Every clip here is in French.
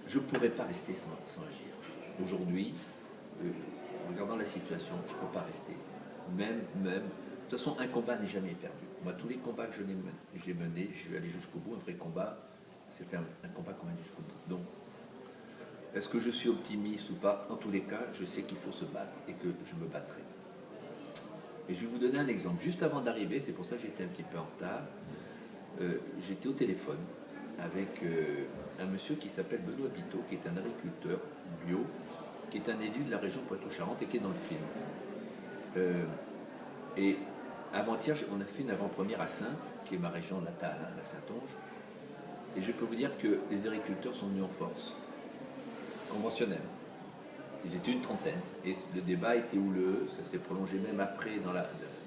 je ne pourrais pas rester sans agir. Aujourd'hui, en regardant la situation, je ne peux pas rester. Même. De toute façon, un combat n'est jamais perdu. Moi, tous les combats que j'ai menés, je vais aller jusqu'au bout. Un vrai combat, c'est un combat qu'on mène jusqu'au bout. Donc, est-ce que je suis optimiste ou pas? En tous les cas, je sais qu'il faut se battre et que je me battrai. Et je vais vous donner un exemple. Juste avant d'arriver, c'est pour ça que j'étais un petit peu en retard, j'étais au téléphone avec un monsieur qui s'appelle Benoît Biteau, qui est un agriculteur bio, qui est un élu de la région Poitou-Charentes et qui est dans le film. Et avant-hier, on a fait une avant-première à Saintes, qui est ma région natale, la Saintonge. Et je peux vous dire que les agriculteurs sont venus en force, conventionnelle. Ils étaient une trentaine et le débat était houleux, ça s'est prolongé même après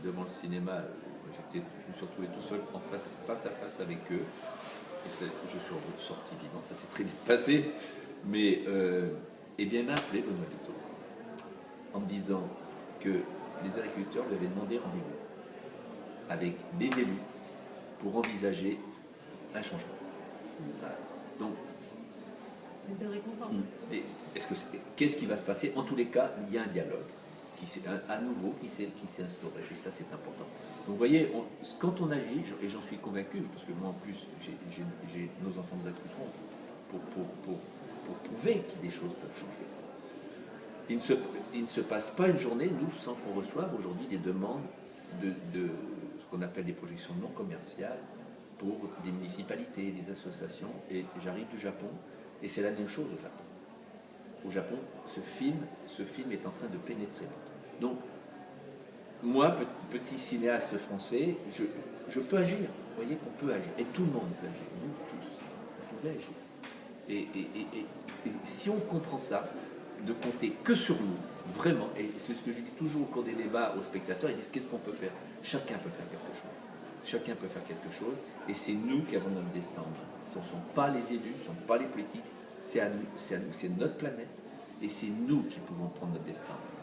devant le cinéma. Je me suis retrouvé tout seul face à face avec eux. Et je suis sorti vivant, ça s'est très bien passé. Mais eh bien, il m'a appelé Benoît Biteau en me disant que les agriculteurs lui avaient demandé rendez-vous avec les élus pour envisager un changement. Voilà. Donc, c'est une belle récompense. Qu'est-ce qui va se passer? En tous les cas, il y a un dialogue à nouveau qui s'est instauré, et ça c'est important. Donc vous voyez, quand on agit, et j'en suis convaincu, parce que moi en plus j'ai nos enfants de agriculteurs pour prouver que des choses peuvent changer. Il ne se passe pas une journée, nous, sans qu'on reçoive aujourd'hui des demandes de ce qu'on appelle des projections non commerciales pour des municipalités, des associations, et j'arrive du Japon, et c'est la même chose au Japon. Au Japon, ce film est en train de pénétrer. Donc, moi, petit cinéaste français, je peux agir. Vous voyez qu'on peut agir. Et tout le monde peut agir. Vous tous, vous pouvez agir. Et si on comprend ça, de compter que sur nous, vraiment, et c'est ce que je dis toujours au cours des débats aux spectateurs, ils disent qu'est-ce qu'on peut faire? Chacun peut faire quelque chose. Chacun peut faire quelque chose, et c'est nous qui avons notre destin en main. Ce ne sont pas les élus, ce ne sont pas les politiques, c'est à nous, c'est notre planète, et c'est nous qui pouvons prendre notre destin en main.